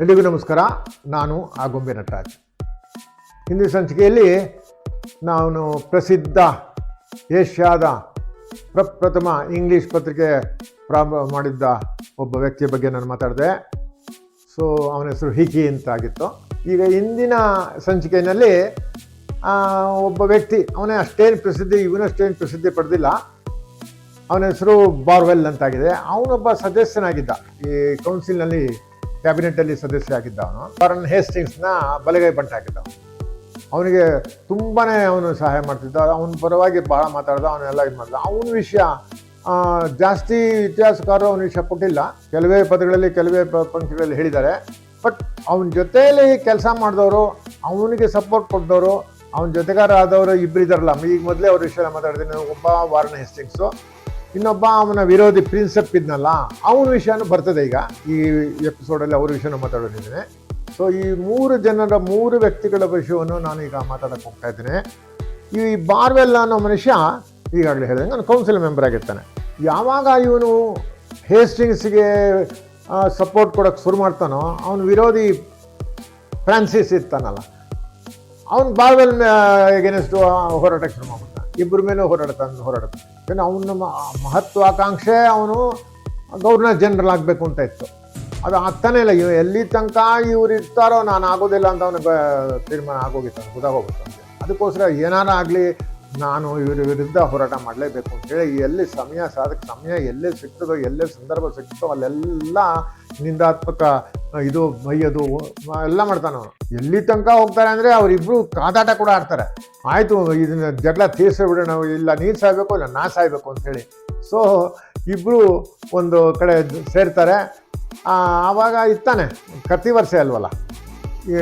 ಎಲ್ಲಿಗೂ ನಮಸ್ಕಾರ. ನಾನು ಆಗೊಂಬೆ ನಟರಾಜ್. ಹಿಂದಿನ ಸಂಚಿಕೆಯಲ್ಲಿ ನಾನು ಪ್ರಸಿದ್ಧ ಏಷ್ಯಾದ ಪ್ರಪ್ರಥಮ ಇಂಗ್ಲೀಷ್ ಪತ್ರಿಕೆ ಪ್ರಾರಂಭ ಮಾಡಿದ್ದ ಒಬ್ಬ ವ್ಯಕ್ತಿಯ ಬಗ್ಗೆ ನಾನು ಮಾತಾಡಿದೆ. ಸೊ ಅವನ ಹೆಸರು ಹಿಕಿ ಅಂತಾಗಿತ್ತು. ಈಗ ಇಂದಿನ ಸಂಚಿಕೆಯಲ್ಲಿ ಒಬ್ಬ ವ್ಯಕ್ತಿ, ಅವನೇ ಅಷ್ಟೇನು ಪ್ರಸಿದ್ಧಿ, ಇವನಷ್ಟೇನು ಪ್ರಸಿದ್ಧಿ ಪಡೆದಿಲ್ಲ. ಅವನ ಹೆಸರು ಬಾರ್ವೆಲ್ ಅಂತಾಗಿದೆ. ಅವನೊಬ್ಬ ಸದಸ್ಯನಾಗಿದ್ದ, ಈ ಕೌನ್ಸಿಲ್ನಲ್ಲಿ ಕ್ಯಾಬಿನೆಟಲ್ಲಿ ಸದಸ್ಯ ಆಗಿದ್ದ. ಅವನು ವಾರನ್ ಹೇಸ್ಟಿಂಗ್ಸ್ನ ಬಲಗೈ ಬಂಟಾಗಿದ್ದ. ಅವನಿಗೆ ತುಂಬಾ ಅವನು ಸಹಾಯ ಮಾಡ್ತಿದ್ದ, ಅವನ ಪರವಾಗಿ ಭಾಳ ಮಾತಾಡ್ದ, ಅವನ್ನೆಲ್ಲ ಇದು ಮಾಡ್ದ. ಅವನ ವಿಷಯ ಜಾಸ್ತಿ ಇತಿಹಾಸಕಾರರು ಅವನ ವಿಷಯ ಕೊಟ್ಟಿಲ್ಲ, ಕೆಲವೇ ಪದಗಳಲ್ಲಿ ಕೆಲವೇ ಪಂಕ್ತಿಗಳಲ್ಲಿ ಹೇಳಿದ್ದಾರೆ. ಬಟ್ ಅವನ ಜೊತೆಯಲ್ಲಿ ಕೆಲಸ ಮಾಡಿದವರು, ಅವನಿಗೆ ಸಪೋರ್ಟ್ ಕೊಟ್ಟವರು, ಅವನ ಜೊತೆಗಾರ ಆದವರು ಇಬ್ಬರು ಇದ್ದಾರಲ್ಲ. ಈಗ ಮೊದಲೇ ಅವ್ರ ವಿಷಯ ಮಾತಾಡ್ತೀನಿ. ಒಬ್ಬ ವಾರನ್ ಹೇಸ್ಟಿಂಗ್ಸು, ಇನ್ನೊಬ್ಬ ಅವನ ವಿರೋಧಿ ಪ್ರಿನ್ಸೆಪ್ ಇದ್ನಲ್ಲ, ಅವನ ವಿಷಯನೂ ಬರ್ತದೆ ಈಗ ಈ ಎಪಿಸೋಡಲ್ಲಿ. ಅವ್ರ ವಿಷಯನೂ ಮಾತಾಡೋದಿದ್ದೀನಿ. ಸೊ ಈ ಮೂರು ವ್ಯಕ್ತಿಗಳ ವಿಷಯವನ್ನು ನಾನು ಈಗ ಮಾತಾಡೋಕ್ಕೆ ಹೋಗ್ತಾ ಇದ್ದೀನಿ. ಈ ಬಾರ್ವೆಲ್ ಅನ್ನೋ ಮನುಷ್ಯ ಈಗಾಗಲೇ ಹೇಳಿದೆ, ನಾನು ಕೌನ್ಸಿಲ್ ಮೆಂಬರ್ ಆಗಿರ್ತಾನೆ. ಯಾವಾಗ ಇವನು ಹೇಸ್ಟಿಂಗ್ಸ್ಗೆ ಸಪೋರ್ಟ್ ಕೊಡೋಕ್ಕೆ ಶುರು ಮಾಡ್ತಾನೋ, ಅವನ ವಿರೋಧಿ ಫ್ರಾನ್ಸಿಸ್ ಇರ್ತಾನಲ್ಲ, ಅವನು ಬಾರ್ವೆಲ್ ಎಗೇನೆಸ್ಟ್ ಹೋರಾಟಕ್ಕೆ ಶುರು ಮಾಡ್ತಾನೆ. ಇಬ್ಬರ ಮೇಲೆ ಹೋರಾಡ್ತಾನೆ. ಅವನ ಮಹತ್ವಾಕಾಂಕ್ಷೆ ಅವನು ಗವರ್ನರ್ ಜನರಲ್ ಆಗಬೇಕು ಅಂತ ಇತ್ತು. ಅದು ಆಗ್ತಾನೆ ಇಲ್ಲ. ಎಲ್ಲಿ ತನಕ ಇವ್ರು ಇರ್ತಾರೋ ನಾನು ಆಗೋದಿಲ್ಲ ಅಂತ ಅವನಿಗೆ ತೀರ್ಮಾನ ಆಗೋಗಿತ್ತು, ಗೊತ್ತಾಗೋಗುತ್ತೆ. ಅದಕ್ಕೋಸ್ಕರ ಏನಾರ ಆಗಲಿ ನಾನು ಇವ್ರ ವಿರುದ್ಧ ಹೋರಾಟ ಮಾಡಲೇಬೇಕು ಅಂತೇಳಿ ಎಲ್ಲಿ ಸಮಯ ಎಲ್ಲೇ ಸಿಗ್ತದೋ, ಎಲ್ಲೇ ಸಂದರ್ಭ ಸಿಗ್ತದೋ ಅಲ್ಲೆಲ್ಲ ನಿಂದಾತ್ಮಕ ಇದು ಬೈಯೋದು ಎಲ್ಲ ಮಾಡ್ತಾನೆ ಅವನು. ಎಲ್ಲಿ ತನಕ ಹೋಗ್ತಾರೆ ಅಂದರೆ ಅವರಿಬ್ಬರು ಕಾದಾಟ ಕೂಡ ಆಡ್ತಾರೆ. ಆಯಿತು, ಇದನ್ನ ಜಗಳ ತೀರ್ಸೇ ಬಿಡೋಣ, ಇಲ್ಲ ನೀನು ಸಾಯ್ಬೇಕು ಇಲ್ಲ ನಾ ಸಾಯ್ಬೇಕು ಅಂಥೇಳಿ. ಸೊ ಇಬ್ಬರು ಒಂದು ಕಡೆ ಸೇರ್ತಾರೆ. ಆವಾಗ ಇರ್ತಾನೆ, ಪ್ರತಿ ವರ್ಷ ಅಲ್ವಲ್ಲ, ಈ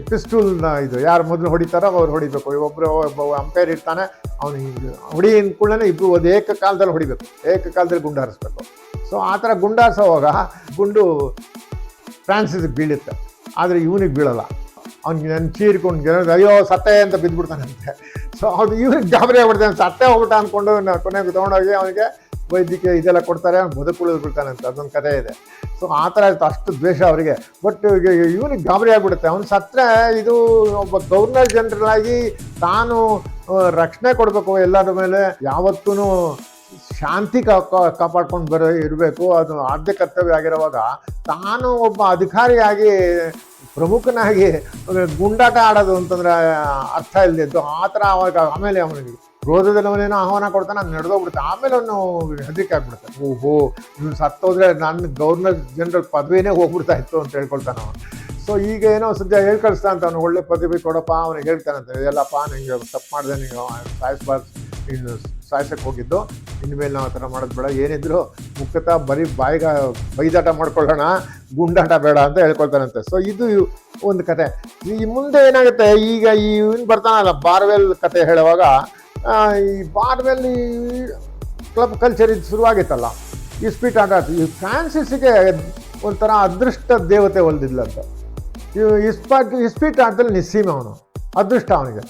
ಪಿಸ್ಟೂಲ್ನ ಇದು ಯಾರು ಮೊದಲು ಹೊಡಿತಾರೋ ಅವ್ರು ಹೊಡಿಬೇಕು. ಒಬ್ಬ ಅಂಪೈರ್ ಇರ್ತಾನೆ, ಅವನು ಹೊಡಿ ಕೂಡಲೇ ಇಬ್ಬರು ಒಂದು ಏಕಕಾಲದಲ್ಲಿ ಹೊಡಿಬೇಕು, ಏಕಕಾಲದಲ್ಲಿ ಗುಂಡು ಹಾರಿಸ್ಬೇಕು. ಸೊ ಆ ಥರ ಗುಂಡು ಹಾರಿಸೋವಾಗ ಗುಂಡು ಫ್ರಾನ್ಸಿಸ್ಗೆ ಬೀಳುತ್ತೆ, ಆದರೆ ಇವನಿಗೆ ಬೀಳಲ್ಲ. ಅವ್ನಿಗೆ ನನ್ನ ಚೀರ್ಕೊಂಡು ಅಯ್ಯೋ ಸತ್ತೆ ಅಂತ ಬಿದ್ದುಬಿಡ್ತಾನಂತೆ. ಸೊ ಅದು ಇವ್ರಿಗೆ ಗಾಬರಿ ಆಗ್ಬಿಡ್ತಾನೆ, ಸತ್ತೆ ಹೋಗ್ಬಿಟ್ಟ ಅಂದ್ಕೊಂಡು ಕೊನೆಗೆ ತೊಗೊಂಡೋಗಿ ಅವನಿಗೆ ವೈದ್ಯಕೀಯ ಇದೆಲ್ಲ ಕೊಡ್ತಾರೆ, ಅವ್ನು ಬದುಕುಳಿದು ಬಿಡ್ತಾನಂತೆ. ಅದೊಂದು ಕಥೆ ಇದೆ. ಸೊ ಆ ಥರ ಇತ್ತು, ಅಷ್ಟು ದ್ವೇಷ ಅವರಿಗೆ. ಬಟ್ ಇವನಿಗೆ ಗಾಬರಿ ಆಗಿಬಿಡುತ್ತೆ. ಅವನು ಸತ್ತರೆ ಇದು ಒಬ್ಬ ಗವರ್ನರ್ ಜನರಲ್ ಆಗಿ ತಾನು ರಕ್ಷಣೆ ಕೊಡಬೇಕು ಎಲ್ಲರ ಮೇಲೆ, ಯಾವತ್ತೂ ಶಾಂತಿ ಕಾಪಾಡ್ಕೊಂಡು ಇರಬೇಕು, ಅದು ಆದ್ಯ ಕರ್ತವ್ಯ ಆಗಿರುವಾಗ ತಾನು ಒಬ್ಬ ಅಧಿಕಾರಿಯಾಗಿ ಪ್ರಮುಖನಾಗಿ ಗುಂಡಾಟ ಆಡೋದು ಅಂತಂದ್ರೆ ಅರ್ಥ ಇಲ್ಲದಿದ್ದು. ಆ ಥರ ಅವಾಗ ಆಮೇಲೆ ಅವನಿಗೆ ಕ್ರೋಧದಲ್ಲಿ ಅವನೇನೋ ಆಹ್ವಾನ ಕೊಡ್ತಾನೆ, ಅದು ನಡೆದೋಗ್ಬಿಡುತ್ತೆ. ಆಮೇಲೆ ಅವನು ಹೆದರಿಕೆ ಆಗ್ಬಿಡುತ್ತೆ. ಓಹೋ, ಇವ್ನು ಸತ್ತೋದ್ರೆ ನನ್ನ ಗವರ್ನರ್ ಜನರಲ್ ಪದವಿನೇ ಹೋಗ್ಬಿಡ್ತಾ ಇತ್ತು ಅಂತ ಹೇಳ್ಕೊಳ್ತಾನೆ ಅವನು. ಸೊ ಈಗ ಏನೋ ಸದ್ಯ ಹೇಳ್ಕಳಿಸ್ತಾ ಅಂತ, ಅವನು ಒಳ್ಳೆ ಪದವಿ ಕೊಡಪ್ಪ, ಅವನಿಗೆ ಹೇಳ್ತಾನಂತೆ, ಎಲ್ಲಪ್ಪ ನಿಂಗೆ ತಪ್ಪು ಮಾಡಿದೆ, ನೀವು ಸಾಯಿಸ್ಬಾರ್ದು, ಇನ್ನು ಸಾಯಿಸಕ್ಕೆ ಹೋಗಿದ್ದು, ಇನ್ಮೇಲೆ ನಾವು ಆ ಥರ ಮಾಡೋದು ಬೇಡ, ಏನಿದ್ರು ಮುಖ್ಯತಃ ಬರೀ ಬೈದಾಟ ಮಾಡ್ಕೊಳ್ಳೋಣ, ಗುಂಡಾಟ ಬೇಡ ಅಂತ ಹೇಳ್ಕೊಳ್ತಾನಂತೆ. ಸೊ ಇದು ಒಂದು ಕತೆ. ಈ ಮುಂದೆ ಏನಾಗುತ್ತೆ, ಈಗ ಇವನು ಬರ್ತಾನಲ್ಲ ಬಾರ್ವೆಲ್ ಕತೆ ಹೇಳುವಾಗ, ಈ ಬಾರ್ವೆಲ್ ಈ ಕ್ಲಬ್ ಕಲ್ಚರ್ ಇದು ಶುರುವಾಗಿತ್ತಲ್ಲ, ಇಸ್ಪೀಟ್ ಆಟ ಆಡ್ತೀವಿ. ಈ ಫ್ರಾನ್ಸಿಸ್ಗೆ ಒಂಥರ ಅದೃಷ್ಟ ದೇವತೆ ಒಲ್ದಿದ್ಲಂತ. ಇಸ್ಪೀಟ್ ಆಟದಲ್ಲಿ ನಿಸ್ಸೀಮ ಅವನು, ಅದೃಷ್ಟ ಅವನಿಗೆ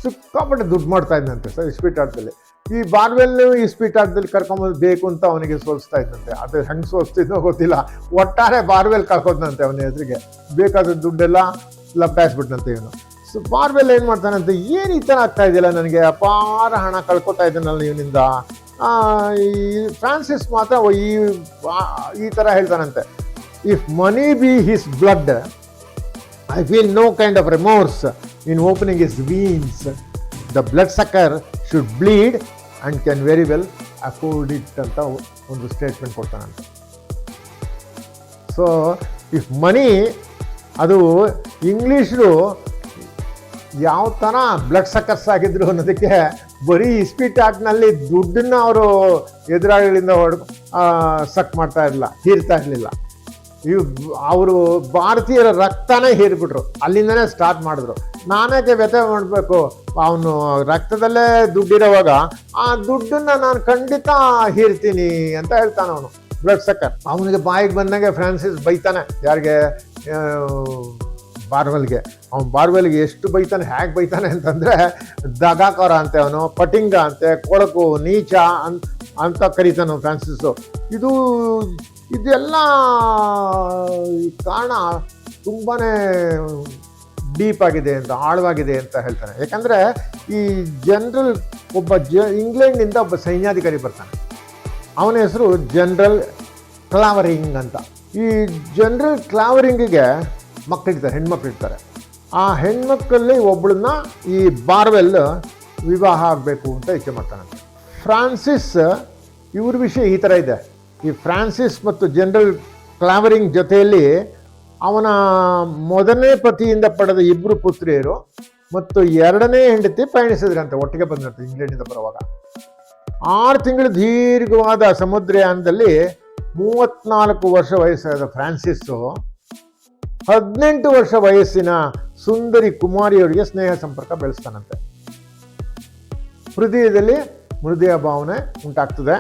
ಸಿಕ್ಕಾಪಟ್ಟೆ ದುಡ್ಡು ಮಾಡ್ತಾ ಇದ್ದಂತೆ ಸರ್ ಇಸ್ಪೀಟ್ ಆಟದಲ್ಲಿ. ಈ ಬಾರ್ವೆಲ್ ಇಸ್ಪೀಟ್ ಆಟದಲ್ಲಿ ಕರ್ಕೊಂಬಂದು ಬೇಕು ಅಂತ ಅವನಿಗೆ ಸೋಲಿಸ್ತಾ ಇದ್ದಂತೆ. ಅದು ಹೆಂಗೆ ಸೋಲಿಸ್ತಿದ್ನೋ ಗೊತ್ತಿಲ್ಲ, ಒಟ್ಟಾರೆ ಬಾರ್ವೆಲ್ ಕಳ್ಕೋದಂತೆ ಅವನ ಹೆಸರಿಗೆ. ಬೇಕಾದ ದುಡ್ಡೆಲ್ಲ ಲಪ್ಪಾಯಿಸ್ಬಿಟ್ಟಂತೆ ಇವನು. ಸೊ ಬಾರ್ವೆಲ್ ಏನು ಮಾಡ್ತಾನಂತೆ, ಏನು ಈ ಥರ ಆಗ್ತಾ ಇದೆಯಲ್ಲ, ನನಗೆ ಅಪಾರ ಹಣ ಕಳ್ಕೊತಾ ಇದ್ದಾನಲ್ಲ ಇವನಿಂದ. ಈ ಫ್ರಾನ್ಸಿಸ್ ಮಾತ್ರ ಈ ಥರ ಹೇಳ್ತಾನಂತೆ, if money be his blood I feel no kind of remorse in opening his veins. The blood sucker should bleed and can very well afford it ಅಂತ ಒಂದು ಸ್ಟೇಟ್ಮೆಂಟ್ ಕೊಡ್ತಾನಂತೆ. ಸೊ ಇಫ್ ಮನಿ, ಅದು ಇಂಗ್ಲೀಷರು ಯಾವ ಥರ ಬ್ಲಡ್ ಸಕ್ಕರ್ಸ್ ಆಗಿದ್ರು ಅನ್ನೋದಕ್ಕೆ ಬರೀ ಇಸ್ಪೀಟ್ ಆಟನಲ್ಲಿ ದುಡ್ಡನ್ನು ಅವರು ಎದುರಾಳಿಗಳಿಂದ ಸಕ್ ಮಾಡ್ತಾ ಇರಲಿಲ್ಲ, ಹೀರ್ತಾ ಇರಲಿಲ್ಲ. ಅವರು ಭಾರತೀಯರ ರಕ್ತನೇ ಹೀರ್ಬಿಟ್ರು, ಅಲ್ಲಿಂದನೇ ಸ್ಟಾರ್ಟ್ ಮಾಡಿದ್ರು. ನಾನೇಕೆ ವ್ಯಥೆ ಮಾಡಬೇಕು, ಅವನು ರಕ್ತದಲ್ಲೇ ದುಡ್ಡಿರೋವಾಗ ಆ ದುಡ್ಡನ್ನು ನಾನು ಖಂಡಿತ ಹೀರ್ತೀನಿ ಅಂತ ಹೇಳ್ತಾನೆ ಅವನು, ಬ್ಲಡ್ ಸಕ್ಕರ್. ಅವನಿಗೆ ಬಾಯಿಗೆ ಬಂದಂಗೆ ಫ್ರಾನ್ಸಿಸ್ ಬೈತಾನೆ, ಯಾರಿಗೆ, ಬಾರ್ವೆಲ್ಗೆ. ಅವ್ನು ಬಾರ್ವೆಲ್ಗೆ ಎಷ್ಟು ಬೈತಾನೆ, ಹೇಗೆ ಬೈತಾನೆ ಅಂತಂದರೆ, ದಗಾಕೋರ ಅಂತೆ ಅವನು, ಪಟಿಂಗ ಅಂತೆ, ಕೊಳಕು, ನೀಚ ಅಂತ ಕರೀತಾನೆ ಫ್ರಾನ್ಸಿಸ್ಸು. ಇದು ಇದೆಲ್ಲ ಕಾರಣ ತುಂಬಾ ಡೀಪ್ ಆಗಿದೆ ಅಂತ, ಆಳವಾಗಿದೆ ಅಂತ ಹೇಳ್ತಾನೆ. ಯಾಕಂದರೆ ಈ ಜನರಲ್ ಒಬ್ಬ ಇಂಗ್ಲೆಂಡ್ನಿಂದ ಒಬ್ಬ ಸೈನ್ಯಾಧಿಕಾರಿ ಬರ್ತಾನೆ. ಅವನ ಹೆಸರು ಜನರಲ್ ಕ್ಲಾವರಿಂಗ್ ಅಂತ. ಈ ಜನರಲ್ ಕ್ಲಾವರಿಂಗಿಗೆ ಮಕ್ಕಳಿರ್ತಾರೆ, ಹೆಣ್ಮಕ್ಳಿರ್ತಾರೆ. ಆ ಹೆಣ್ಮಕ್ಕಳಲ್ಲಿ ಒಬ್ಬಳನ್ನ ಈ ಬಾರ್ವೆಲ್ ವಿವಾಹ ಆಗಬೇಕು ಅಂತ ಇಚ್ಛೆ ಮಾಡ್ತಾನಂತೆ. ಫ್ರಾನ್ಸಿಸ್, ಇವ್ರ ವಿಷಯ ಈ ಥರ ಇದೆ. ಈ ಫ್ರಾನ್ಸಿಸ್ ಮತ್ತು ಜನರಲ್ ಕ್ಲಾವರಿಂಗ್ ಜೊತೆಯಲ್ಲಿ ಅವನ ಮೊದಲನೇ ಪತಿಯಿಂದ ಪಡೆದ ಇಬ್ಬರು ಪುತ್ರಿಯರು ಮತ್ತು ಎರಡನೇ ಹೆಂಡತಿ ಪಯಣಿಸಿದ್ರಂತೆ, ಒಟ್ಟಿಗೆ ಬಂದಂತೆ ಇಂಗ್ಲೆಂಡಿಂದ ಬರುವಾಗ. 6 ತಿಂಗಳು ದೀರ್ಘವಾದ ಸಮುದ್ರಯಾನದಲ್ಲಿ 34 ವರ್ಷ ವಯಸ್ಸಾದ ಫ್ರಾನ್ಸಿಸ್ಸು 18 ವರ್ಷ ವಯಸ್ಸಿನ ಸುಂದರಿ ಕುಮಾರಿಯವರಿಗೆ ಸ್ನೇಹ ಸಂಪರ್ಕ ಬೆಳೆಸ್ತಾನಂತೆ. ಹೃದಯದಲ್ಲಿ ಮೃದಯ ಭಾವನೆ ಉಂಟಾಗ್ತದೆ.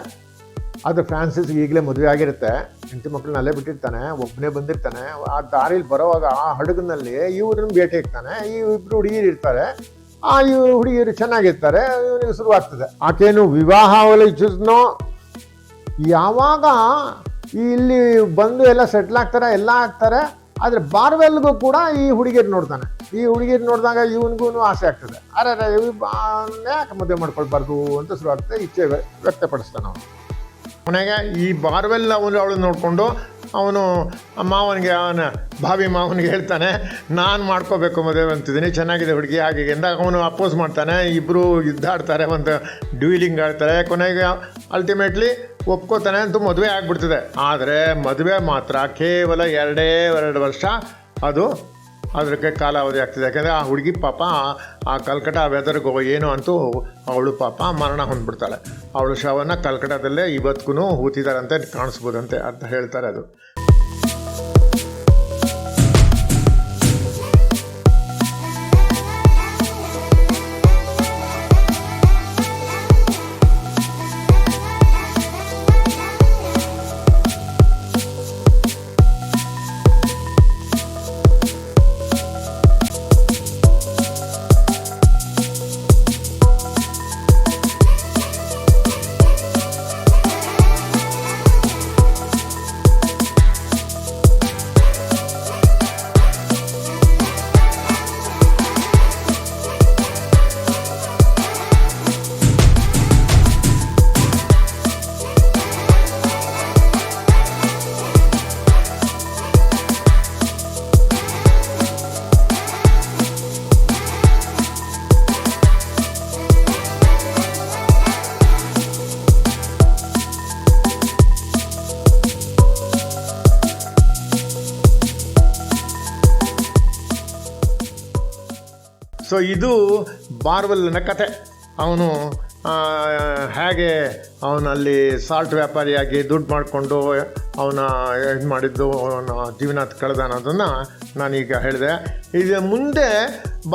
ಅದು ಫ್ರಾನ್ಸಿಸ್ಗೆ ಈಗಲೇ ಮದುವೆ ಆಗಿರುತ್ತೆ, ಹೆಂಡತಿ ಮಕ್ಕಳನ್ನ ಅಲ್ಲೇ ಬಿಟ್ಟಿರ್ತಾನೆ, ಒಬ್ಬನೇ ಬಂದಿರ್ತಾನೆ. ಆ ದಾರಿಲಿ ಬರೋವಾಗ ಆ ಹಡಗಿನಲ್ಲಿ ಇವ್ರನ್ನ ಭೇಟಿ ಆಗ್ತಾನೆ. ಈ ಇಬ್ಬರು ಹುಡುಗಿರು ಇರ್ತಾರೆ. ಇವ್ರು ಹುಡುಗಿಯರು ಚೆನ್ನಾಗಿರ್ತಾರೆ. ಇವನಿಗೆ ಶುರುವಾಗ್ತದೆ. ಆಕೆಯನ್ನು ವಿವಾಹ ಇಚ್ಛಿಸ್ನೋ ಯಾವಾಗ ಇಲ್ಲಿ ಬಂದು ಎಲ್ಲ ಸೆಟ್ಲ್ ಆಗ್ತಾರೆ, ಎಲ್ಲ ಆಗ್ತಾರೆ. ಆದರೆ ಬಾರ್ವೆಲ್ಗೂ ಕೂಡ ಈ ಹುಡುಗಿಯರು ನೋಡ್ತಾನೆ. ಈ ಹುಡುಗಿರು ನೋಡಿದಾಗ ಇವನಿಗೂ ಆಸೆ ಆಗ್ತದೆ. ಅರೆ ಯಾಕೆ ಮದುವೆ ಮಾಡ್ಕೊಳ್ಬಾರ್ದು ಅಂತ ಶುರುವಾಗ್ತದೆ. ಇಚ್ಛೆ ವ್ಯಕ್ತಪಡಿಸ್ತಾನೆ ಅವನು. ಕೊನೆಗೆ ಈ ಬಾರ್ವೆಲ್ ಅವಳು ನೋಡಿಕೊಂಡು ಅವನು ಮಾವನಿಗೆ, ಅವನ ಭಾವಿ ಮಾವನಿಗೆ ಹೇಳ್ತಾನೆ, ನಾನು ಮಾಡ್ಕೋಬೇಕು ಮದುವೆ ಅಂತಿದ್ದೀನಿ, ಚೆನ್ನಾಗಿದೆ ಹುಡುಗಿ ಹಾಗೆ ಅಂದಾಗ ಅವನು ಅಪೋಸ್ ಮಾಡ್ತಾನೆ. ಇಬ್ಬರು ಯುದ್ಧಾಡ್ತಾರೆ, ಒಂದು ಡ್ಯೂಲಿಂಗ್ ಆಡ್ತಾರೆ. ಕೊನೆಗೆ ಅಲ್ಟಿಮೇಟ್ಲಿ ಒಪ್ಕೋತಾನೆ ಅಂತ ಮದುವೆ ಆಗಿಬಿಡ್ತದೆ. ಆದರೆ ಮದುವೆ ಮಾತ್ರ ಕೇವಲ 2 ವರ್ಷ ಅದು ಅದಕ್ಕೆ ಕಾಲಾವಧಿ ಆಗ್ತದೆ. ಯಾಕೆಂದರೆ ಆ ಹುಡುಗಿ ಪಾಪ ಆ ಕಲ್ಕಟ ವೆದರ್ಗೋ ಏನು ಅಂತೂ ಅವಳು ಪಾಪ ಮರಣ ಹೊಂದ್ಬಿಡ್ತಾಳೆ. ಅವಳು ಶವನ ಕಲ್ಕಟದಲ್ಲೇ ಇವತ್ತಿಗೂ ಹೂತಿದಾರಂತೆ ಕಾಣಿಸ್ಬೋದಂತೆ ಅಂತ ಹೇಳ್ತಾರೆ. ಅದು ಸೊ ಇದು ಬಾರ್ವೆಲ್ನ ಕತೆ. ಅವನು ಹೇಗೆ ಅವನಲ್ಲಿ ಸಾಲ್ಟ್ ವ್ಯಾಪಾರಿಯಾಗಿ ದುಡ್ಡು ಮಾಡಿಕೊಂಡು ಅವನ ಇದು ಮಾಡಿದ್ದು, ಅವನ ಜೀವನ ಕಳೆದ ಅನ್ನೋದನ್ನು ನಾನೀಗ ಹೇಳಿದೆ. ಇದು ಮುಂದೆ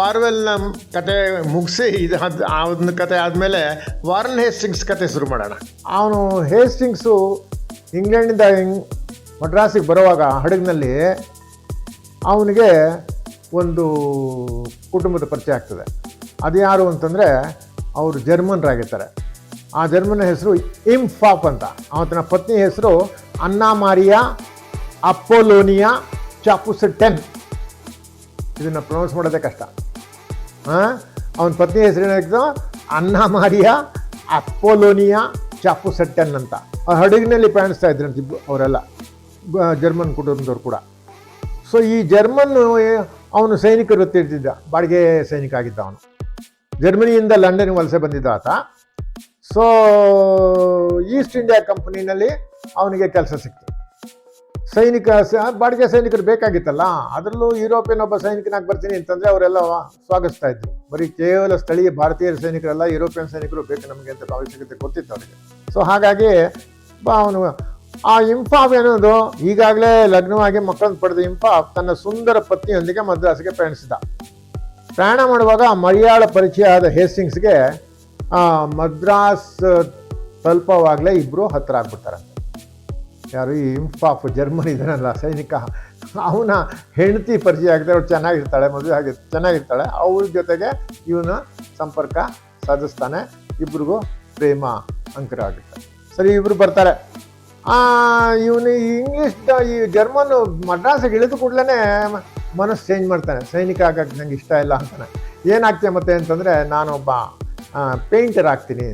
ಬಾರ್ವೆಲ್ನ ಕತೆ ಮುಗಿಸಿ ಇದು ಅದನ್ನ ಕತೆ ಆದಮೇಲೆ ವಾರನ್ ಹೇಸ್ಟಿಂಗ್ಸ್ ಕತೆ ಶುರು ಮಾಡೋಣ. ಅವನು ಹೇಸ್ಟಿಂಗ್ಸು ಇಂಗ್ಲೆಂಡಿಂದ ಮಡ್ರಾಸಿಗೆ ಬರುವಾಗ ಹಡಗಿನಲ್ಲಿ ಅವನಿಗೆ ಒಂದು ಕುಟುಂಬದ ಪರಿಚಯ ಆಗ್ತದೆ. ಅದು ಯಾರು ಅಂತಂದರೆ ಅವರು ಜರ್ಮನ್ರಾಗಿರ್ತಾರೆ. ಆ ಜರ್ಮನ್ ಹೆಸರು ಇಂಫಾಫ್ ಅಂತ. ಅವನ ಪತ್ನಿ ಹೆಸರು ಅನ್ನಾ ಮಾರಿಯಾ ಅಪೋಲೋನಿಯಾ ಚಾಪುಸೆಟ್ಟೆನ್. ಇದನ್ನು ಪ್ರೊನೌನ್ಸ್ ಮಾಡೋದೇ ಕಷ್ಟ. ಅವನ ಪತ್ನಿ ಹೆಸರು ಏನಾಗಿತ್ತು? ಅನ್ನಾ ಮಾರಿಯಾ ಅಪೋಲೋನಿಯಾ ಚಾಪುಸೆಟ್ಟೆನ್ ಅಂತ. ಆ ಹಡಗಿನಲ್ಲಿ ಪ್ರಯಾಣಿಸ್ತಾ ಇದ್ರಂತೆ ಅವರೆಲ್ಲ, ಜರ್ಮನ್ ಕುಟುಂಬದವ್ರು ಕೂಡ. ಸೊ ಈ ಜರ್ಮನ್ ಅವನು ಸೈನಿಕ ವೃತ್ತಿ ಇರ್ತಿದ್ದ, ಬಾಡಿಗೆ ಸೈನಿಕ ಆಗಿದ್ದ ಅವನು. ಜರ್ಮನಿಯಿಂದ ಲಂಡನ್ಗೆ ವಲಸೆ ಬಂದಿದ್ದ ಆತ. ಸೊ ಈಸ್ಟ್ ಇಂಡಿಯಾ ಕಂಪನಿನಲ್ಲಿ ಅವನಿಗೆ ಕೆಲಸ ಸಿಕ್ತು. ಬಾಡಿಗೆ ಸೈನಿಕರು ಬೇಕಾಗಿತ್ತಲ್ಲ, ಅದರಲ್ಲೂ ಯುರೋಪಿಯನ್ ಒಬ್ಬ ಸೈನಿಕನಾಗಿ ಬರ್ತೀನಿ ಅಂತಂದರೆ ಅವರೆಲ್ಲ ಸ್ವಾಗತಿಸ್ತಾ ಇದ್ರು. ಬರೀ ಕೇವಲ ಸ್ಥಳೀಯ ಭಾರತೀಯ ಸೈನಿಕರೆಲ್ಲ ಯುರೋಪಿಯನ್ ಸೈನಿಕರು ಬೇಕು ನಮಗೆ ಅಂತ ಅವಶ್ಯಕತೆ ಗೊತ್ತಿತ್ತು ಅವರಿಗೆ. ಸೊ ಹಾಗಾಗಿ ಅವನು ಆ ಇಂಫಾಫ್ ಏನೋದು ಈಗಾಗಲೇ ಲಗ್ನವಾಗಿ ಮಕ್ಕಳನ್ನು ಪಡೆದ ಇಂಫಾಫ್ ತನ್ನ ಸುಂದರ ಪತ್ನಿಯೊಂದಿಗೆ ಮದ್ರಾಸಿಗೆ ಪ್ರಯಾಣಿಸಿದ. ಪ್ರಯಾಣ ಮಾಡುವಾಗ ಮಲಯಾಳ ಪರಿಚಯ ಆದ ಹೇಸ್ಟಿಂಗ್ಸ್ಗೆ ಮದ್ರಾಸ್ ತಲುಪವಾಗಲೇ ಇಬ್ಬರು ಹತ್ತಿರ ಆಗ್ಬಿಡ್ತಾರೆ. ಯಾರು? ಈ ಇಂಫಾಫ್ ಜರ್ಮನ್ ಇದನ್ನಲ್ಲ ಸೈನಿಕ, ಅವನ ಹೆಂಡತಿ ಪರಿಚಯ ಆಗಿದೆ. ಅವಳು ಚೆನ್ನಾಗಿರ್ತಾಳೆ, ಮದುವೆ ಚೆನ್ನಾಗಿರ್ತಾಳೆ. ಅವ್ರ ಜೊತೆಗೆ ಇವನ ಸಂಪರ್ಕ ಸಾಧಿಸ್ತಾನೆ. ಇಬ್ರಿಗೂ ಪ್ರೇಮ ಅಂಕರ ಆಗುತ್ತೆ. ಸರಿ, ಇಬ್ಬರು ಬರ್ತಾರೆ. ಇವನು ಇಂಗ್ಲೀಷ್ ಈ ಜರ್ಮನ್ ಮಡ್ರಾಸಿಗೆ ಇಳಿದು ಕೂಡಲೇ ಮನಸ್ಸು ಚೇಂಜ್ ಮಾಡ್ತಾನೆ, ಸೈನಿಕ ಆಗಕ್ಕೆ ನಂಗೆ ಇಷ್ಟ ಇಲ್ಲ ಅಂತಾನೆ. ಏನಾಗ್ತೀಯ ಮತ್ತೆ ಅಂತಂದರೆ ನಾನೊಬ್ಬ ಪೇಂಟರ್ ಆಗ್ತೀನಿ,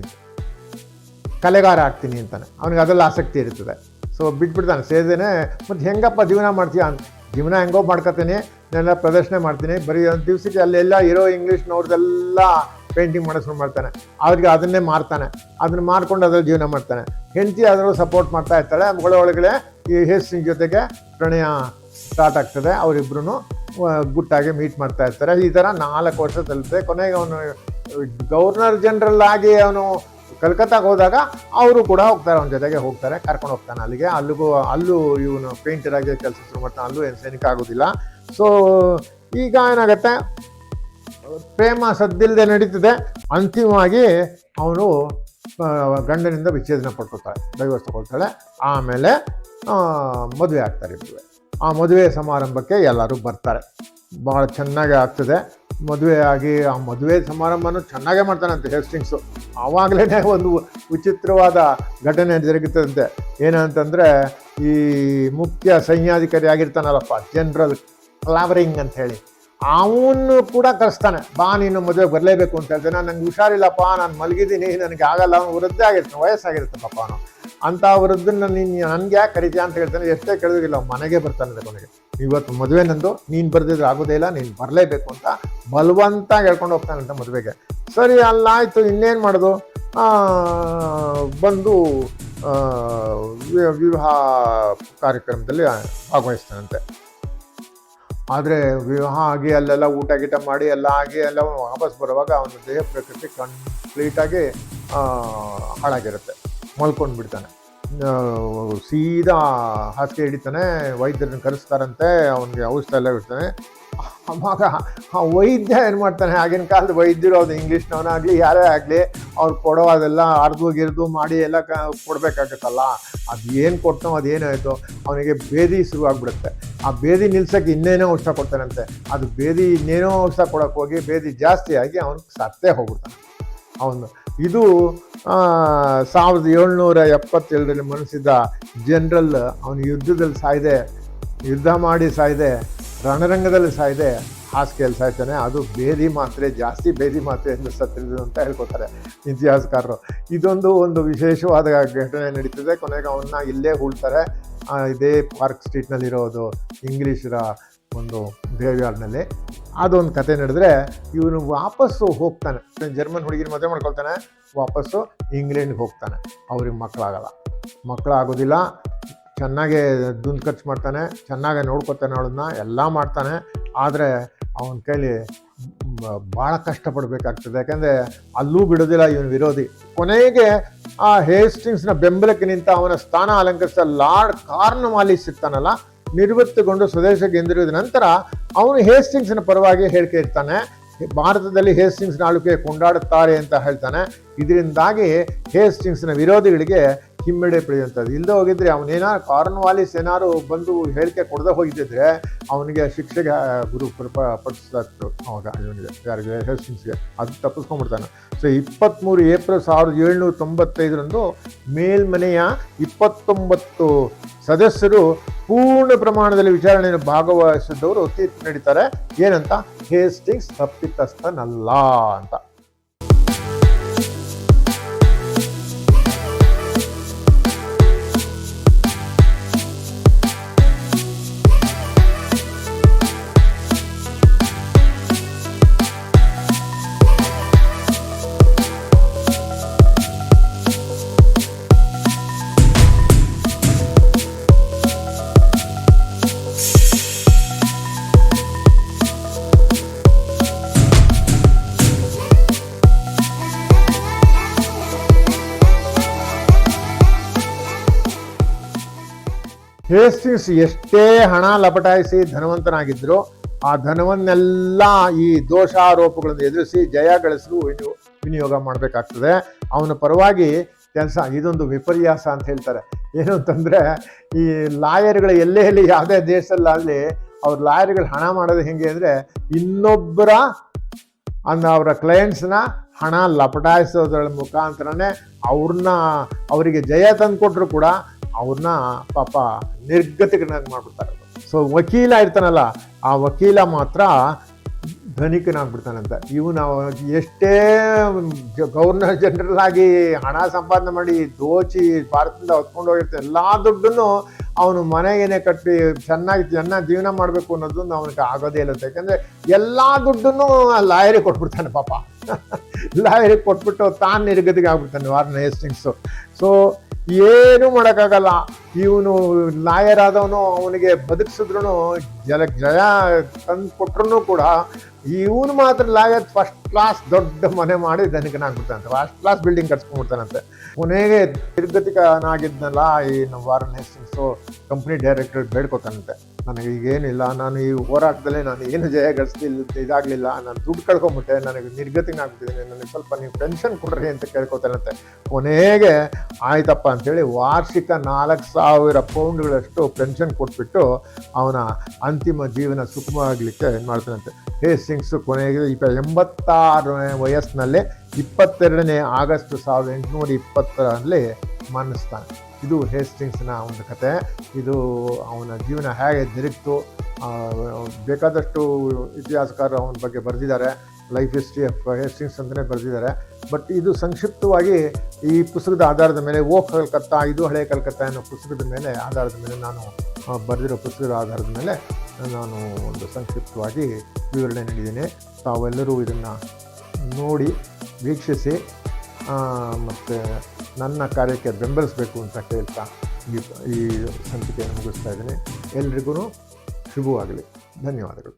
ಕಲೆಗಾರ ಆಗ್ತೀನಿ ಅಂತಾನೆ. ಅವನಿಗೆ ಅದೆಲ್ಲ ಆಸಕ್ತಿ ಇರ್ತದೆ. ಸೊ ಬಿಟ್ಬಿಡ್ತಾನೆ, ಸೇದೇನೆ. ಮತ್ತು ಹೆಂಗಪ್ಪ ಜೀವನ ಮಾಡ್ತೀಯ ಅಂತ, ಜೀವನ ಹೆಂಗೋ ಮಾಡ್ಕೊತೀನಿ, ನಾನೆಲ್ಲ ಪ್ರದರ್ಶನ ಮಾಡ್ತೀನಿ. ಬರೀ ಒಂದು ದಿವಸಕ್ಕೆ ಅಲ್ಲೆಲ್ಲ ಇರೋ ಇಂಗ್ಲೀಷ್ನವ್ರದ್ದೆಲ್ಲ ಪೇಂಟಿಂಗ್ ಮಾಡಿಸ್ಕೊಂಡು ಮಾಡ್ತಾನೆ. ಅವ್ರಿಗೆ ಅದನ್ನೇ ಮಾರ್ತಾನೆ, ಅದನ್ನು ಮಾರ್ಕೊಂಡು ಅದ್ರಲ್ಲಿ ಜೀವನ ಮಾಡ್ತಾನೆ. ಹೆಂಡತಿ ಅದರಲ್ಲೂ ಸಪೋರ್ಟ್ ಮಾಡ್ತಾ ಇರ್ತಾಳೆ. ಒಳಗಡೆ ಈ ಹೇಸ್ಟಿಂಗ್ಸ್ ಜೊತೆಗೆ ಪ್ರಣಯ ಸ್ಟಾರ್ಟ್ ಆಗ್ತದೆ. ಅವರಿಬ್ಬರೂ ಗುಟ್ಟಾಗಿ ಮೀಟ್ ಮಾಡ್ತಾ ಇರ್ತಾರೆ. ಈ ಥರ 4 ವರ್ಷ ತಲುಪುತ್ತೆ. ಕೊನೆಗೆ ಅವನು ಗವರ್ನರ್ ಜನರಲ್ ಆಗಿ ಅವನು ಕಲ್ಕತ್ತಾಗೆ ಹೋದಾಗ ಅವರು ಕೂಡ ಹೋಗ್ತಾರೆ, ಅವನ ಜೊತೆಗೆ ಹೋಗ್ತಾರೆ, ಕರ್ಕೊಂಡು ಹೋಗ್ತಾನೆ ಅಲ್ಲಿಗೆ. ಅಲ್ಲೂ ಇವನು ಪೇಂಟರ್ ಆಗಿ ಕೆಲಸ ಶುರು ಮಾಡ್ತಾನೆ. ಅಲ್ಲೂ ಏನು ಸೈನಿಕ ಆಗೋದಿಲ್ಲ. ಸೊ ಈಗ ಏನಾಗುತ್ತೆ, ಪ್ರೇಮ ಸದ್ದಿಲ್ಲದೆ ನಡೀತದೆ. ಅಂತಿಮವಾಗಿ ಅವನು ಗಂಡನಿಂದ ವಿಚ್ಛೇದನ ಪಡ್ಕೊತಾಳೆ, ಡೈವರ್ಸ್ ತಗೊಳ್ತಾಳೆ. ಆಮೇಲೆ ಮದುವೆ ಆಗ್ತಾರೆ ಇಬ್ಬರು. ಆ ಮದುವೆ ಸಮಾರಂಭಕ್ಕೆ ಎಲ್ಲರೂ ಬರ್ತಾರೆ. ಭಾಳ ಚೆನ್ನಾಗಿ ಆಗ್ತದೆ ಮದುವೆ ಆಗಿ. ಆ ಮದುವೆ ಸಮಾರಂಭನೂ ಚೆನ್ನಾಗೇ ಮಾಡ್ತಾನಂತೆ ಹೇಸ್ಟಿಂಗ್ಸು. ಆವಾಗಲೇ ಒಂದು ವಿಚಿತ್ರವಾದ ಘಟನೆ ಜರುಗುತ್ತದಂತೆ. ಏನಂತಂದರೆ, ಈ ಮುಖ್ಯ ಸೈನ್ಯಾಧಿಕಾರಿ ಆಗಿರ್ತಾನಲ್ಲಪ್ಪ, ಜನರಲ್ ಕ್ಲಾವರಿಂಗ್ ಅಂತ ಹೇಳಿ, ಅವನು ಕೂಡ ಕರೆಸ್ತಾನೆ. ಬಾ ನೀನು ಮದುವೆ ಬರಲೇಬೇಕು ಅಂತ ಹೇಳ್ತಾನೆ. ನಂಗೆ ಹುಷಾರಿಲ್ಲಪ್ಪ, ನಾನು ಮಲಗಿದ್ದೀನಿ, ನನಗೆ ಆಗಲ್ಲ. ಅವನು ವೃದ್ಧ ಆಗಿರ್ತಾನೆ, ವಯಸ್ಸಾಗಿರುತ್ತೆ ಪಾಪ ಅವನು. ಅಂಥ ವೃದ್ಧನ ನೀನು ನನಗೆ ಯಾಕೆ ಕರಿತೀಯ ಅಂತ ಹೇಳ್ತಾನೆ. ಎಷ್ಟೇ ಕೇಳೋದಿಲ್ಲ, ಮನೆಗೆ ಬರ್ತಾನೆ. ಕೊನೆಗೆ ಇವತ್ತು ಮದುವೆ ನಂದು, ನೀನು ಬರೆದಿದ್ರೆ ಆಗೋದೇ ಇಲ್ಲ, ನೀನು ಬರಲೇಬೇಕು ಅಂತ ಬಲವಂತ ಹೇಳ್ಕೊಂಡು ಹೋಗ್ತಾನಂತ ಮದುವೆಗೆ. ಸರಿ, ಅಲ್ಲಾಯಿತು, ಇನ್ನೇನು ಮಾಡೋದು, ಬಂದು ವಿವಾಹ ಕಾರ್ಯಕ್ರಮದಲ್ಲಿ ಭಾಗವಹಿಸ್ತಾನಂತೆ. ಆದರೆ ವಿವಾಹ ಆಗಿ ಅಲ್ಲೆಲ್ಲ ಊಟ ಗೀಟ ಮಾಡಿ ಎಲ್ಲ ಆಗಿ ಎಲ್ಲ ವಾಪಸ್ ಬರುವಾಗ ಅವನ ದೇಹ ಪ್ರಕೃತಿ ಕಂಪ್ಲೀಟಾಗಿ ಹಾಳಾಗಿರುತ್ತೆ. ಮಲ್ಕೊಂಡು ಬಿಡ್ತಾನೆ. ಸೀದಾ ಹಾಸಿಗೆ ಹಿಡಿತಾನೆ. ವೈದ್ಯರನ್ನ ಕರೆಸ್ತಾರಂತೆ, ಅವನಿಗೆ ಔಷಧ ಎಲ್ಲ ಇಡ್ತಾನೆ. ಆವಾಗ ಆ ವೈದ್ಯ ಏನು ಮಾಡ್ತಾನೆ, ಆಗಿನ ಕಾಲದ ವೈದ್ಯರು, ಅದು ಇಂಗ್ಲೀಷ್ನವನಾಗಲಿ ಯಾರೇ ಆಗಲಿ, ಅವ್ರು ಕೊಡೋ ಅದೆಲ್ಲ ಗಿರ್ದು ಮಾಡಿ ಎಲ್ಲ ಕೊಡಬೇಕಾಗತ್ತಲ್ಲ. ಅದು ಏನು ಕೊಡ್ತಾನೋ ಅದೇನಾಯಿತು, ಅವನಿಗೆ ಬೇದಿ ಶುರುವಾಗ್ಬಿಡುತ್ತೆ. ಆ ಬೇದಿ ನಿಲ್ಸೋಕ್ಕೆ ಇನ್ನೇನೋ ಔಷಧ ಕೊಡ್ತಾನಂತೆ. ಅದು ಬೇದಿ ಇನ್ನೇನೋ ಔಷಧ ಕೊಡೋಕೆ ಹೋಗಿ ಬೇದಿ ಜಾಸ್ತಿ ಆಗಿ ಅವನು ಸತ್ತೇ ಹೋಗ್ಬಿಡ್ತಾನೆ ಅವನು. ಇದು 1777ರಲ್ಲಿ ಮನಸ್ಸಿದ್ದ ಜನರಲ್. ಅವನು ಯುದ್ಧದಲ್ಲಿ ಸಾಯ್ದೆ, ಯುದ್ಧ ಮಾಡಿ ಸಾಯ್ದೆ, ರಣರಂಗದಲ್ಲಿ ಸಾಯ್ದೆ, ಹಾಸಿಗೆಯಲ್ಲಿ ಸಾಯ್ತಾನೆ. ಅದು ಬೇದಿ ಮಾತ್ರೆ, ಜಾಸ್ತಿ ಬೇದಿ ಮಾತ್ರೆಯಿಂದ ಸತ್ತಿದ್ದು ಅಂತ ಹೇಳ್ಕೊತಾರೆ ಇತಿಹಾಸಕಾರರು. ಒಂದು ವಿಶೇಷವಾದ ಘಟನೆ ನಡೀತದೆ. ಕೊನೆಗೆ ಅವನ್ನ ಇಲ್ಲೇ ಹೂಳ್ತಾರೆ, ಇದೇ ಪಾರ್ಕ್ ಸ್ಟ್ರೀಟ್ನಲ್ಲಿರೋದು ಇಂಗ್ಲೀಷರ ಒಂದು ಗ್ರೇವ್ಯಾರ್ಡ್ನಲ್ಲಿ. ಅದೊಂದು ಕತೆ ನಡೆದ್ರೆ, ಇವನು ವಾಪಸ್ಸು ಹೋಗ್ತಾನೆ. ಜರ್ಮನ್ ಹುಡುಗಿನ ಮದುವೆ ಮಾಡ್ಕೊಳ್ತಾನೆ, ವಾಪಸ್ಸು ಇಂಗ್ಲೆಂಡ್ಗೆ ಹೋಗ್ತಾನೆ. ಅವ್ರಿಗೆ ಮಕ್ಕಳಾಗೋದಿಲ್ಲ. ಚೆನ್ನಾಗೇ ದುಂದು ಖರ್ಚು ಮಾಡ್ತಾನೆ, ಚೆನ್ನಾಗೆ ನೋಡ್ಕೊತಾನೆ, ಅವಳನ್ನ ಎಲ್ಲ ಮಾಡ್ತಾನೆ. ಆದರೆ ಅವನ ಕೈಲಿ ಭಾಳ ಕಷ್ಟಪಡಬೇಕಾಗ್ತದೆ. ಯಾಕೆಂದರೆ ಅಲ್ಲೂ ಬಿಡೋದಿಲ್ಲ ಇವನು ವಿರೋಧಿ. ಕೊನೆಗೆ ಆ ಹೇಸ್ಟಿಂಗ್ಸ್ನ ಬೆಂಬಲಕ್ಕೆ ನಿಂತ ಅವನ ಸ್ಥಾನ ಅಲಂಕರಿಸಿದ ಲಾರ್ಡ್ ಕಾರ್ನ್ವಾಲಿಸ್ ಇರ್ತಾನಲ್ಲ, ನಿವೃತ್ತಿಗೊಂಡು ಸ್ವದೇಶಕ್ಕೆ ಹಿಂದಿರುಗಿದ ನಂತರ ಅವನು ಹೇಸ್ಟಿಂಗ್ಸ್ನ ಪರವಾಗಿ ಹೇಳಿಕೆ ಇರ್ತಾನೆ. ಭಾರತದಲ್ಲಿ ಹೇಸ್ಟಿಂಗ್ಸ್ನ ಆಳ್ವಿಕೆ ಕೊಂಡಾಡುತ್ತಾರೆ ಅಂತ ಹೇಳ್ತಾನೆ. ಇದರಿಂದಾಗಿ ಹೇಸ್ಟಿಂಗ್ಸ್ನ ವಿರೋಧಿಗಳಿಗೆ ಹಿಮ್ಮೆಡೆ ಪಡೆಯುವಂಥದ್ದು. ಇಲ್ಲದೆ ಹೋಗಿದ್ರೆ, ಕಾರ್ನ್ವಾಲಿಸ್ ಏನಾರು ಬಂದು ಹೇಳಿಕೆ ಕೊಡದೆ ಹೋಗಿದ್ದಿದ್ರೆ ಅವನಿಗೆ ಶಿಕ್ಷೆಗೆ ಗುರು ಪಡಿಸ್ತಾಯಿತ್ತು ಅವಾಗ ಇವನಿಗೆ, ಯಾರಿಗೆ, ಹೇಸ್ಟಿಂಗ್ಸ್ಗೆ. ಅದು ತಪ್ಪಿಸ್ಕೊಂಡ್ಬಿಡ್ತಾನೆ. ಸೊ 23 ಏಪ್ರಿಲ್ 1795ರಂದು ಮೇಲ್ಮನೆಯ 29 ಸದಸ್ಯರು ಪೂರ್ಣ ಪ್ರಮಾಣದಲ್ಲಿ ವಿಚಾರಣೆಯನ್ನು ಭಾಗವಹಿಸಿದವರು ತೀರ್ಪು ನೀಡುತ್ತಾರೆ. ಏನಂತ, ಹೇಸ್ಟಿಂಗ್ಸ್ ತಪ್ಪಿತಸ್ಥನಲ್ಲ ಅಂತ. ಹೇಸ್ಟಿಂಗ್ಸ್ ಎಷ್ಟೇ ಹಣ ಲಪಟಾಯಿಸಿ ಧನವಂತನಾಗಿದ್ದರೂ ಆ ಧನವನ್ನೆಲ್ಲ ಈ ದೋಷಾರೋಪಗಳನ್ನು ಎದುರಿಸಿ ಜಯ ಗಳಿಸಲು ವಿನಿಯೋಗ ಮಾಡಬೇಕಾಗ್ತದೆ. ಅವನ ಪರವಾಗಿ ಕೆಲಸ, ಇದೊಂದು ವಿಪರ್ಯಾಸ ಅಂತ ಹೇಳ್ತಾರೆ. ಏನು ಅಂತಂದರೆ, ಈ ಲಾಯರ್ಗಳು ಎಲ್ಲೇ ಯಾವುದೇ ದೇಶದಲ್ಲಾಗಲಿ, ಅವ್ರ ಲಾಯರ್ಗಳು ಹಣ ಮಾಡೋದು ಹೆಂಗೆ ಅಂದರೆ, ಇನ್ನೊಬ್ಬರ ಅವರ ಕ್ಲೈಂಟ್ಸ್ನ ಹಣ ಲಪಟಾಯಿಸೋದ್ರ ಮುಖಾಂತರನೇ ಅವರಿಗೆ ಜಯ ತಂದು ಕೊಟ್ಟರು ಕೂಡ ಅವ್ರನ್ನ ಪಾಪ ನಿರ್ಗತಿಕನಾಗಿ ಮಾಡ್ಬಿಡ್ತಾರೆ. ಸೊ ವಕೀಲ ಇರ್ತಾನಲ್ಲ, ಆ ವಕೀಲ ಮಾತ್ರ ಧನಿಕನಾಗ್ಬಿಡ್ತಾನಂತ. ಇವನು ಎಷ್ಟೇ ಗವರ್ನರ್ ಜನರಲ್ ಆಗಿ ಹಣ ಸಂಪಾದನೆ ಮಾಡಿ ದೋಚಿ ಭಾರತದಿಂದ ಹೊತ್ಕೊಂಡು ಹೋಗಿರ್ತಾನೆ, ಎಲ್ಲ ದುಡ್ಡನ್ನು ಅವನು ಮನೆಗೇನೆ ಕಟ್ಟಿ ಚೆನ್ನಾಗಿ ಜೀವನ ಮಾಡಬೇಕು ಅನ್ನೋದನ್ನು ಅವನಿಗೆ ಆಗೋದೇ ಇಲ್ಲ. ಯಾಕಂದರೆ ಎಲ್ಲ ದುಡ್ಡನ್ನು ಲಾಯರಿಗೆ ಕೊಟ್ಬಿಡ್ತಾನೆ ಪಾಪ. ಲಾಯರಿಗೆ ಕೊಟ್ಬಿಟ್ಟು ತಾನು ನಿರ್ಗತಿಗೆ ಆಗ್ಬಿಡ್ತಾನೆ ವಾರ್ನ್ ಹೇಸ್ಟಿಂಗ್ಸು. ಸೊ ಏನೂ ಮಾಡೋಕ್ಕಾಗಲ್ಲ. ಇವನು ಲಾಯರ್ ಆದವನು ಅವನಿಗೆ ಬದುಕಿಸಿದ್ರು ಜಯ ತಂದು ಕೊಟ್ಟರು ಕೂಡ ಇವನು ಮಾತ್ರ ಲಾಯರ್ ಫಸ್ಟ್ ಕ್ಲಾಸ್ ದೊಡ್ಡ ಮನೆ ಮಾಡಿ ಧನಿಕನಾಗ್ಬಿಡ್ತಾನಂತೆ, ಫಸ್ಟ್ ಕ್ಲಾಸ್ ಬಿಲ್ಡಿಂಗ್ ಕಟ್ಸ್ಕೊಂಡ್ಬಿಡ್ತಾನಂತೆ. ಕೊನೆಗೆ ನಿರ್ಗತಿಕನಾಗಿದ್ನಲ್ಲ ಈ ನಮ್ಮ ವಾರನ್ ಹೇಸ್ಟಿಂಗ್ಸು ಕಂಪ್ನಿ ಡೈರೆಕ್ಟರ್ ಬೇಡ್ಕೊತಾನಂತೆ, ನನಗೆ ಈಗೇನಿಲ್ಲ, ನಾನು ಈ ಹೋರಾಟದಲ್ಲಿ ನಾನು ಏನು ಜಯ ಇದಾಗಲಿಲ್ಲ, ನಾನು ದುಡ್ಡು ಕಳ್ಕೊಂಬಿಟ್ಟೆ, ನನಗೆ ನಿರ್ಗತಿನಾಗ್ಬಿಟ್ಟಿದ್ದೀನಿ, ನನಗೆ ಸ್ವಲ್ಪ ನೀವು ಪೆನ್ಷನ್ ಕೊಡ್ರಿ ಅಂತ ಕೇಳ್ಕೊತಾನಂತೆ. ಕೊನೆಗೆ ಆಯ್ತಪ್ಪ ಅಂತೇಳಿ ವಾರ್ಷಿಕ 4,000 ಪೌಂಡ್ಗಳಷ್ಟು ಪೆನ್ಷನ್ ಕೊಟ್ಬಿಟ್ಟು ಅವನ ಅಂತಿಮ ಜೀವನ ಸುಖವಾಗಲಿಕ್ಕೆ ಮಾಡ್ತಾನಂತೆ. ಹೇಸ್ಟಿಂಗ್ಸು ಕೊನೆಗೆ 86ನೇ ವಯಸ್ಸಿನಲ್ಲೇ 22ನೇ ಆಗಸ್ಟ್ 1820ರಲ್ಲಿ ಮರಣಿಸ್ತಾನೆ. ಇದು ಹೇಸ್ಟಿಂಗ್ಸ್ನ ಒಂದು ಕತೆ. ಇದು ಅವನ ಜೀವನ ಹೇಗೆ ತಿರುಗ್ತು, ಬೇಕಾದಷ್ಟು ಇತಿಹಾಸಕಾರರು ಅವನ ಬಗ್ಗೆ ಬರೆದಿದ್ದಾರೆ, ಲೈಫ್ ಹಿಸ್ಟ್ರಿ ಆಫ್ ಹೇಸ್ಟಿಂಗ್ಸ್ ಅಂತಲೇ ಬರೆದಿದ್ದಾರೆ. ಬಟ್ ಇದು ಸಂಕ್ಷಿಪ್ತವಾಗಿ ಈ ಪುಸ್ತಕದ ಆಧಾರದ ಮೇಲೆ ಓ ಕಲ್ಕತ್ತಾ ಇದು ಹಳೆ ಕಲ್ಕತ್ತಾ ಅನ್ನೋ ಪುಸ್ತಕದ ಮೇಲೆ ಆಧಾರದ ಮೇಲೆ ನಾನು ಬರೆದಿರೋ ಪುಸ್ತಕದ ಆಧಾರದ ಮೇಲೆ ನಾನು ಒಂದು ಸಂಕ್ಷಿಪ್ತವಾಗಿ ವಿವರಣೆ ನೀಡಿದ್ದೀನಿ. ತಾವೆಲ್ಲರೂ ಇದನ್ನು ನೋಡಿ ವೀಕ್ಷಿಸಿ ಮತ್ತು ನನ್ನ ಕಾರ್ಯಕ್ಕೆ ಬೆಂಬಲಿಸಬೇಕು ಅಂತ ಕೇಳ್ತಾ ಈ ಸಂಚಿಕೆಯನ್ನು ಮುಗಿಸ್ತಾ ಇದ್ದೀನಿ. ಎಲ್ರಿಗೂ ಶುಭವಾಗಲಿ. ಧನ್ಯವಾದಗಳು.